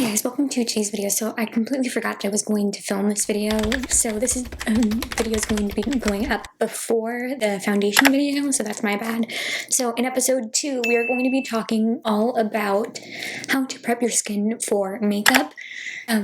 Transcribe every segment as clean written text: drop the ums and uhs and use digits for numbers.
Hey guys, welcome to today's video. So I completely forgot that I was going to film this video. So this video is going to be going up before the foundation video, so that's my bad. So in episode 2, we are going to be talking all about how to prep your skin for makeup,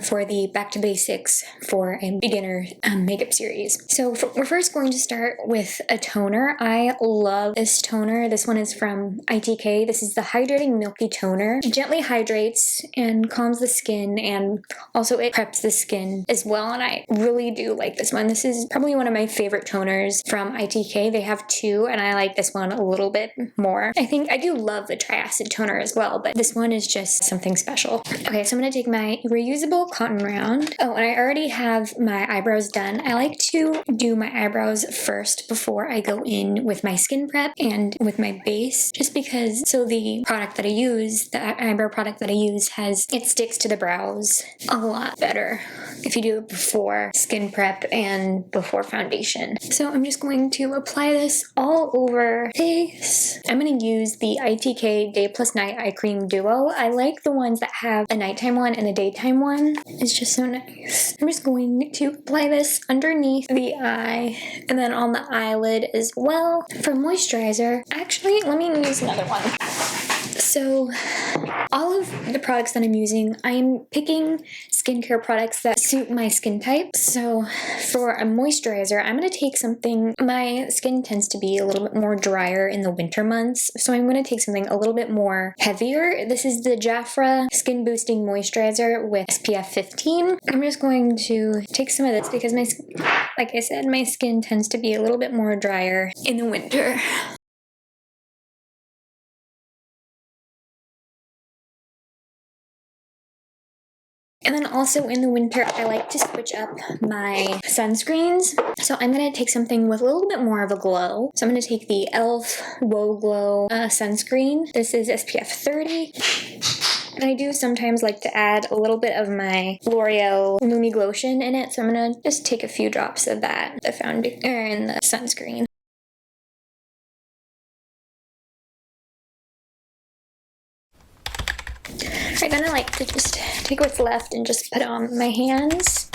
for the Back to Basics for a beginner makeup series. So we're first going to start with a toner. I love this toner. This one is from ITK. This is the Hydrating Milky Toner. It gently hydrates and calms the skin, and also it preps the skin as well, and I really do like this one. This is probably one of my favorite toners from ITK. They have two, and I like this one a little bit more. I think I do love the triacid toner as well, but this one is just something special. Okay, so I'm going to take my reusable cotton round. Oh, and I already have my eyebrows done. I like to do my eyebrows first before I go in with my skin prep and with my base, just because, so the product that I use, the eyebrow product that I use, it sticks to the brows a lot better if you do it before skin prep and before foundation. So I'm just going to apply this all over face. I'm going to use the ITK Day Plus Night Eye Cream Duo. I like the ones that have a nighttime one and a daytime one. It's just so nice. I'm just going to apply this underneath the eye and then on the eyelid as well. For moisturizer, actually, let me use another one. So all of the products that I'm using, I'm picking skincare products that suit my skin type. So for a moisturizer, I'm going to take something, my skin tends to be a little bit more drier in the winter months, so I'm going to take something a little bit more heavier. This is the Jafra Skin Boosting Moisturizer with SPF 15. I'm just going to take some of this because like I said, my skin tends to be a little bit more drier in the winter. And then also in the winter, I like to switch up my sunscreens. So I'm going to take something with a little bit more of a glow. So I'm going to take the e.l.f. Whoa Glow sunscreen. This is SPF 30. And I do sometimes like to add a little bit of my L'Oreal Lumi Glotion in it. So I'm going to just take a few drops of that in the sunscreen. I kind of like to just take what's left and just put it on my hands.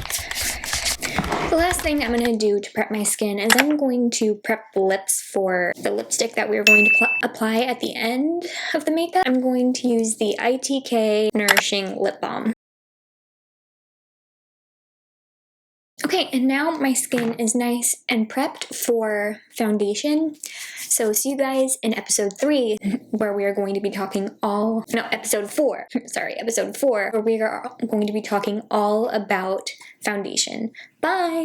The last thing I'm going to do to prep my skin is I'm going to prep the lips for the lipstick that we're going to apply at the end of the makeup. I'm going to use the ITK Nourishing Lip Balm. Okay, and now my skin is nice and prepped for foundation. So see you guys in episode 3, where we are going to be talking episode 4, where we are going to be talking all about foundation. Bye!